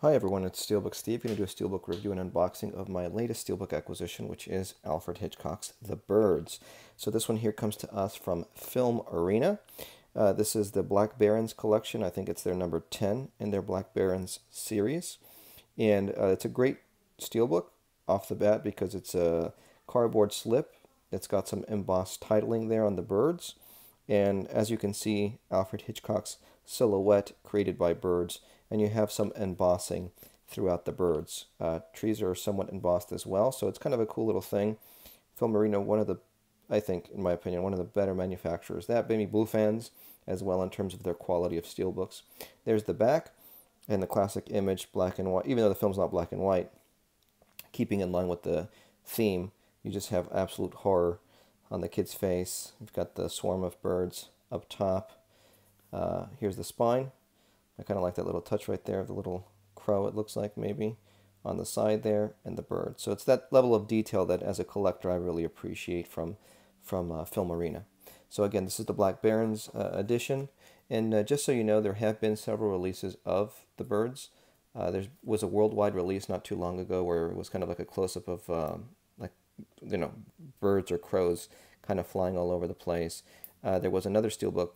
Hi everyone, it's Steelbook Steve. I'm going to do a Steelbook review and unboxing of my latest Steelbook acquisition, which is Alfred Hitchcock's The Birds. So this one here comes to us from Filmarena. This is the Black Barons collection. I think it's their number 10 in their Black Barons series. And it's a great Steelbook off the bat because it's a cardboard slip. It's got some embossed titling there on the birds. And as you can see, Alfred Hitchcock's silhouette created by birds, and you have some embossing throughout the birds. Trees are somewhat embossed as well, so it's kind of a cool little thing. Filmarena, one of the, I think, in my opinion, one of the better manufacturers. That made me blue fans as well in terms of their quality of steelbooks. There's the back and the classic image, black and white, even though the film's not black and white. Keeping in line with the theme, you just have absolute horror on the kid's face. You've got the swarm of birds up top. Here's the spine. I kind of like that little touch right there of the little crow, it looks like, maybe, on the side there, and the bird. So it's that level of detail that, as a collector, I really appreciate from Filmarena. So again, this is the Black Barons edition. And just so you know, there have been several releases of the birds. There was a worldwide release not too long ago where it was kind of like a close-up of, birds or crows kind of flying all over the place. There was another steelbook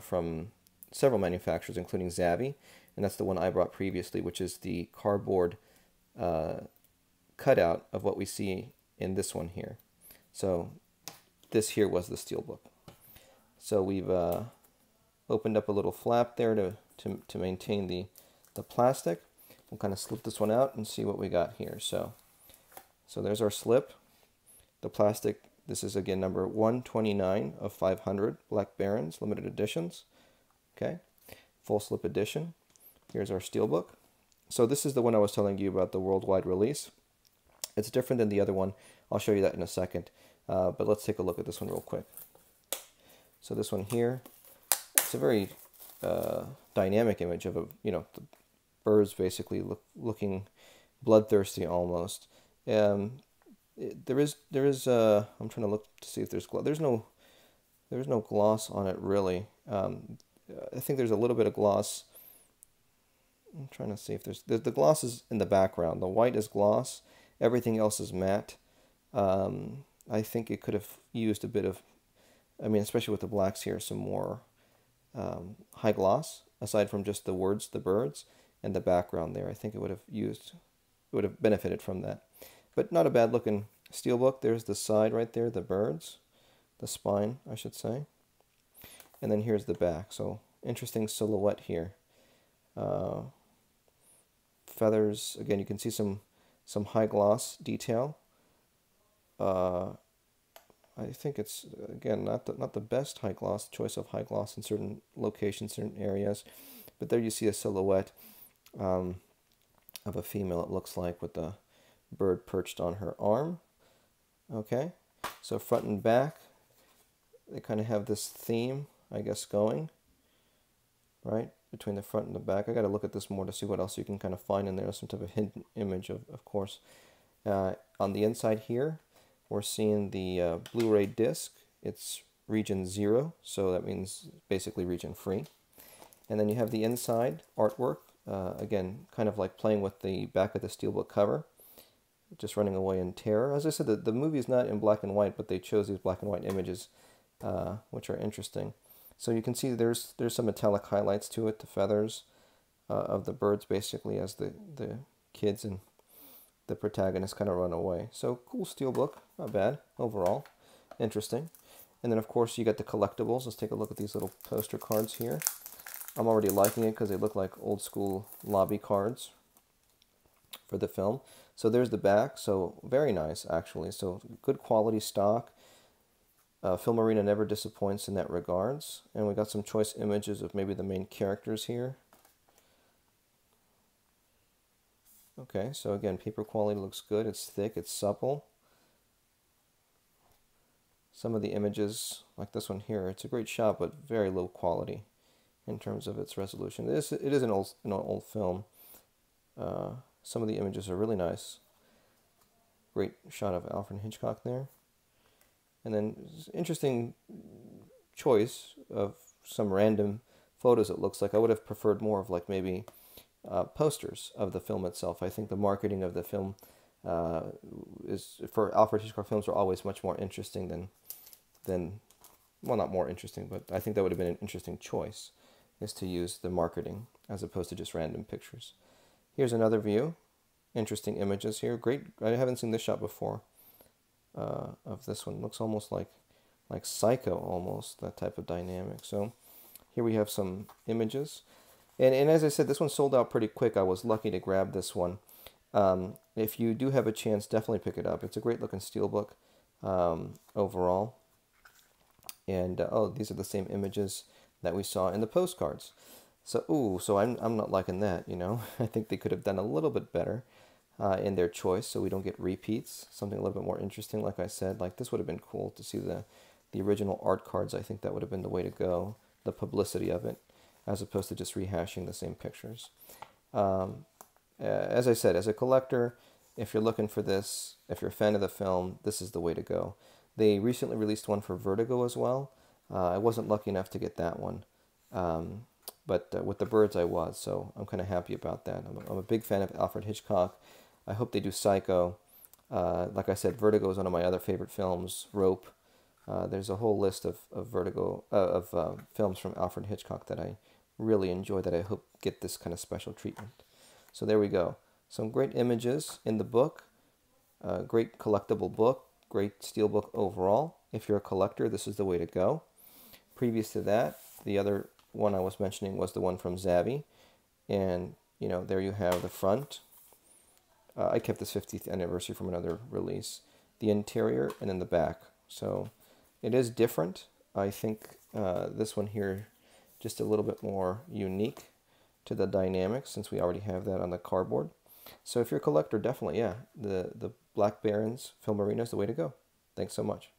from several manufacturers, including ZAVVI, and that's the one I brought previously, which is the cardboard cutout of what we see in this one here. So this here was the steelbook. So we've opened up a little flap there to maintain the plastic. We'll kind of slip this one out and see what we got here. So there's our slip. The plastic, this is again number 129 of 500 Black Barons limited editions. Okay, full slip edition. Here's our steelbook. So this is the one I was telling you about, the worldwide release. It's different than the other one. I'll show you that in a second. But let's take a look at this one real quick. So this one here, it's a very dynamic image of the birds basically looking bloodthirsty almost. There is I'm trying to look to see if there's gloss. There's no gloss on it really. I think there's a little bit of gloss. I'm trying to see if the gloss is in the background. The white is gloss. Everything else is matte. I think it could have used a bit of, especially with the blacks here, some more high gloss, aside from just the words, the birds, and the background there. I think it would have benefited from that. But not a bad looking steelbook. There's the side right there, the birds, the spine, I should say. And then here's the back. So interesting silhouette here. Feathers, again, you can see some high gloss detail. I think it's, again, not the best high gloss, choice of high gloss in certain locations, certain areas. But there you see a silhouette of a female, it looks like, with the bird perched on her arm. Okay, so front and back, they kind of have this theme, I guess, going right between the front and the back. I got to look at this more to see what else you can kind of find in there. Some type of hidden image, of course. On the inside here, we're seeing the Blu-ray disc. It's region 0, so that means basically region free. And then you have the inside artwork. Again, kind of like playing with the back of the steelbook cover, just running away in terror. As I said, the movie is not in black and white, but they chose these black and white images, which are interesting. So you can see there's some metallic highlights to it, the feathers of the birds, basically, as the kids and the protagonist kind of run away. So cool steelbook, not bad overall, interesting. And then of course you got the collectibles. Let's take a look at these little poster cards here. I'm already liking it because they look like old school lobby cards for the film. So there's the back, so very nice actually. So good quality stock. Filmarena never disappoints in that regards. And we got some choice images of maybe the main characters here. Okay, so again, paper quality looks good. It's thick, it's supple. Some of the images, like this one here, it's a great shot, but very low quality in terms of its resolution. It is an old film. Some of the images are really nice. Great shot of Alfred Hitchcock there. And then interesting choice of some random photos, it looks like. I would have preferred more of like maybe posters of the film itself. I think the marketing of the film is for Alfred Hitchcock films are always much more interesting than well, not more interesting, but I think that would have been an interesting choice, is to use the marketing as opposed to just random pictures. Here's another view. Interesting images here. Great. I haven't seen this shot before of this one. Looks almost like Psycho, almost, that type of dynamic. So here we have some images. And as I said, this one sold out pretty quick. I was lucky to grab this one. If you do have a chance, definitely pick it up. It's a great looking steelbook overall. And oh, these are the same images that we saw in the postcards. So I'm not liking that, you know. I think they could have done a little bit better in their choice, so we don't get repeats. Something a little bit more interesting, like I said. Like this would have been cool to see the original art cards. I think that would have been the way to go. The publicity of it, as opposed to just rehashing the same pictures. As I said, as a collector, if you're looking for this, if you're a fan of the film, this is the way to go. They recently released one for Vertigo as well. I wasn't lucky enough to get that one, but with the birds I was, so I'm kind of happy about that. I'm a big fan of Alfred Hitchcock. I hope they do Psycho. Like I said, Vertigo is one of my other favorite films. Rope. There's a whole list of films from Alfred Hitchcock that I really enjoy, that I hope get this kind of special treatment. So there we go. Some great images in the book. Great collectible book. Great steelbook overall. If you're a collector, this is the way to go. Previous to that, the other one I was mentioning was the one from ZAVVI. And, you know, there you have the front. I kept this 50th anniversary from another release. The interior, and then the back. So it is different. I think this one here just a little bit more unique to the dynamics, since we already have that on the cardboard. So if you're a collector, definitely, yeah, the Black Barons Filmarena is the way to go. Thanks so much.